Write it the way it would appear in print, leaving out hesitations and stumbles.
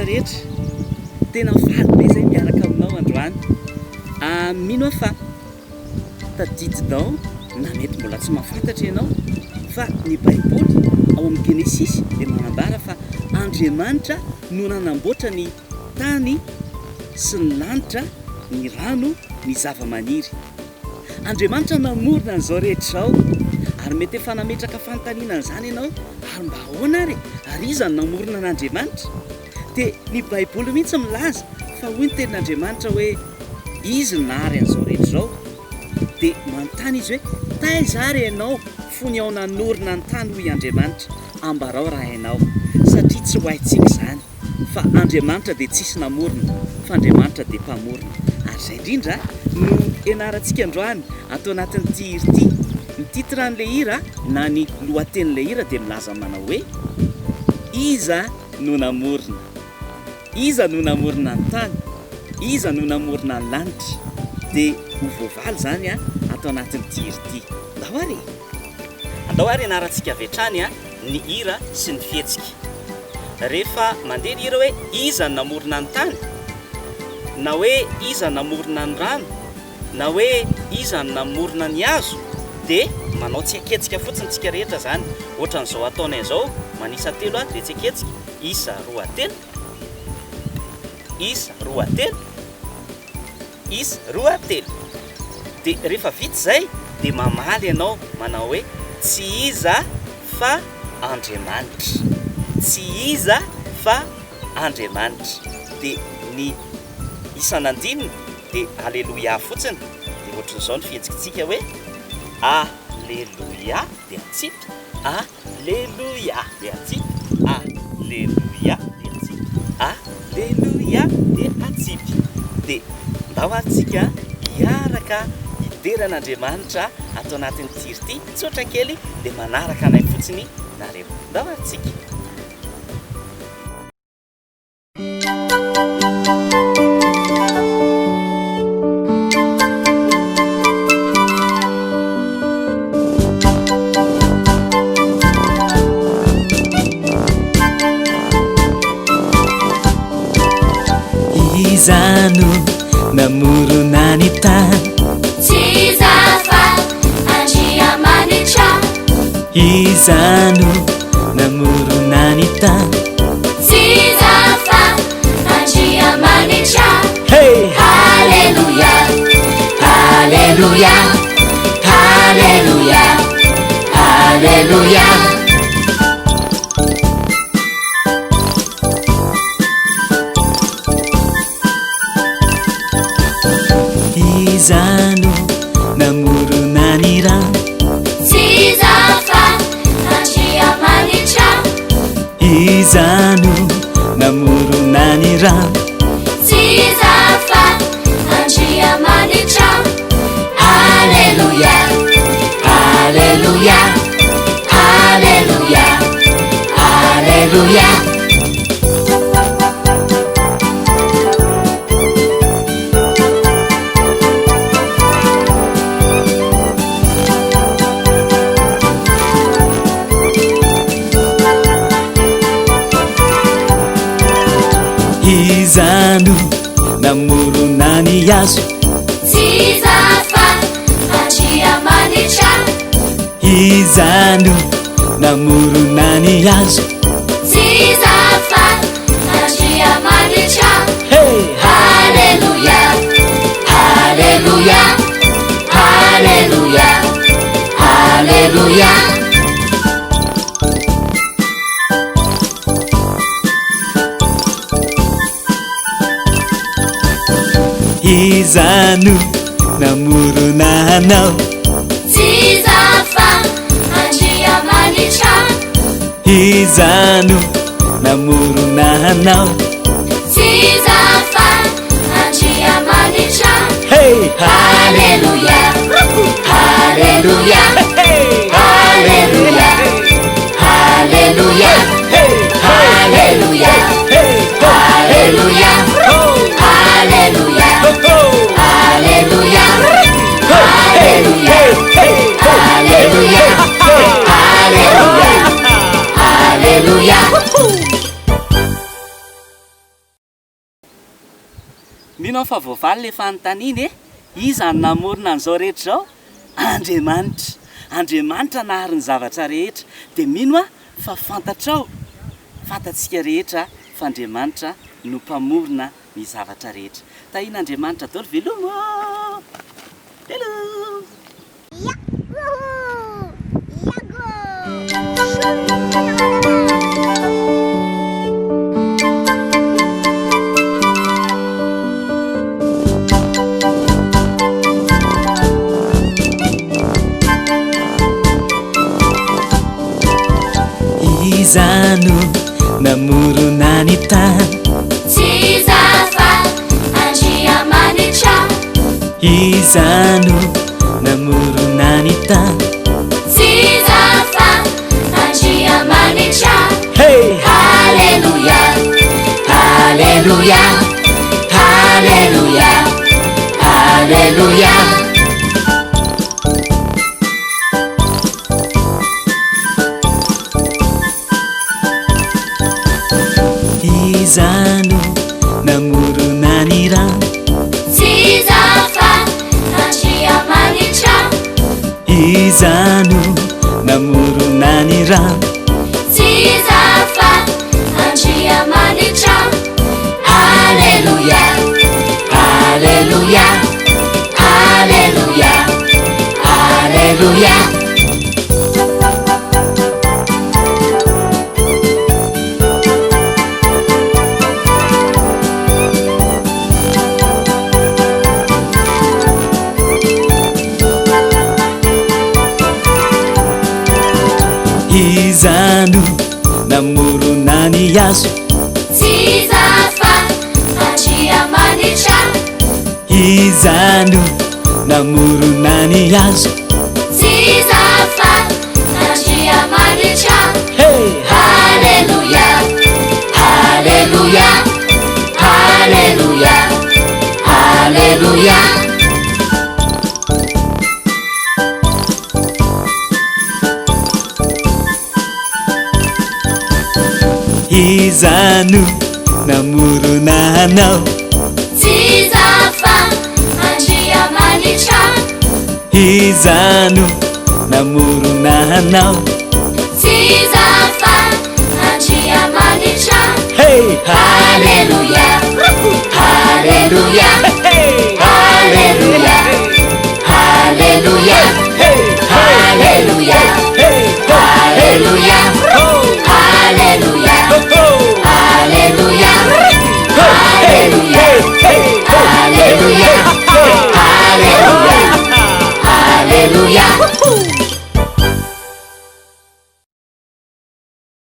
rehetra rehetra tena faly be zay miaraka aminao androany mino aho fa tadidinao na mety mbola tsy mahafantatra ianao fa ny baiboly ao amin'ny genesisy dia manambara fa Andriamanitra no nanamboatra ny tany sy ny lanitra ny rano ny zava-maniry. Andriamanitra namorona an'izao rehetra zao ary mety efa nametraka fanontaniana an'izany ianao ary mba ahoana ary iza no namorona an'Andriamanitra dia ny baiboly mihitsy milaza fa hoy ny tenin'Andriamanitra hoe izy nahary an'izao rehetra zao dia manontany izy hoe taiza ary ianao fony ao nanorina ny tany hoy Andriamanitra ambarao raha ianao satria tsy ho haintsika izany fa Andriamanitra dia tsisy namorona fa Andriamanitra dia mpamorona ary izay indrindra no ianarantsika androany atao anatin'ity hira ity. Ny titran'ilay hira na ny lohatenin'ilay hira dia milaza manao hoe iza no namorona, iza no namorona ny tany, iza no namorona ny lanitra dia ho voavaly zany atao anatin'ity hira ity. Andao ary ianarantsika avy hatrany ny hira sy ny fihetsika. Rehefa mandeha ny hira hoe iza no namorona ny tany na hoe iza no namorona ny rano na hoe iza no namorona ny hazo dia manao tsiaketsika fotsiny tsika rehetra zany ohatran'izao ataonay izao manisa telo dia tsiaketsika isa roatelo isa roatelo isa roatelo dia rehefa vita zay dia mamaly ianao manao hoe tsy iza fa Andriamanitra, tsy iza fa Andriamanitra dia ny isan'andininy dia alleluia fotsiny dia ohatran'izao ny fihetsikitsika hoe alleluia dia atsipy alleluia dia atsipy alleluia dia atsipy alleluia dia atsipy dia mba ho antsika hiaraka hideran'Andriamanitra atao anatin'ny hira ity tsotra kely dia manaraka anay fotsiny nareo mba ho antsika. Iza no namorona ny tany, tsy iza fa Andriamanitra. iza no namorona ny tany, tsy iza fa Andriamanitra. hey! Alleluia, Alleluia, Alleluia, Alleluia. Iza no namorona ny rano, tsy iza fa Andriamanitra. iza no namorona ny rano, tsy iza fa Andriamanitra. Alleluia, Alleluia, Alleluia, Alleluia. iza no namorona ny hazo, tsy iza fa Andriamanitra. iza no namorona ny hazo, tsy iza fa Andriamanitra. hey! Alleluia, Alleluia, Alleluia, Alleluia. iza no namorona anao, tsy iza fa Andriamanitra. iza no namorona anao, tsy iza fa Andriamanitra. hey! Alleluia, Alleluia, Alleluia, Alleluia, Alleluia, Alleluia, Alleluia, Alleluia, Alleluia, Alleluia, Alleluia, Alleluia. mino aho fa voavaly le fanontaniany e izany namorona an'izao rehetra zao andriamanitra nahary ny zavatra rehetra dia mino a fa fantatrao fantatsika rehetra fa andriamanitra no mpamorona ny zavatra rehetra tahin'andriamanitra dolo velomo velomo izano namorona ny tany tsy zafa andriamanitra izano namorona ny tany tsy zafa andriamanitra hey Haleluya Haleluya Haleluya Haleluya izano namorona ny rano tsy zafa andriamanitra izano namorona ny rano tsy zafa andriamanitra Haleluya Haleluya Haleluya Haleluya izano namorona ny hazo tsy zafa andriamanitra izano namorona ny hazo tsy zafa andriamanitra hey Haleluya Haleluya Haleluya Haleluya izano namorona anao tsy zafa andriamanitra izano namorona anao tsy zafa andriamanitra hey Haleluya Haleluya Haleluya Haleluya Haleluya Haleluya Haleluya Haleluya Haleluya Haleluya Haleluya Haleluya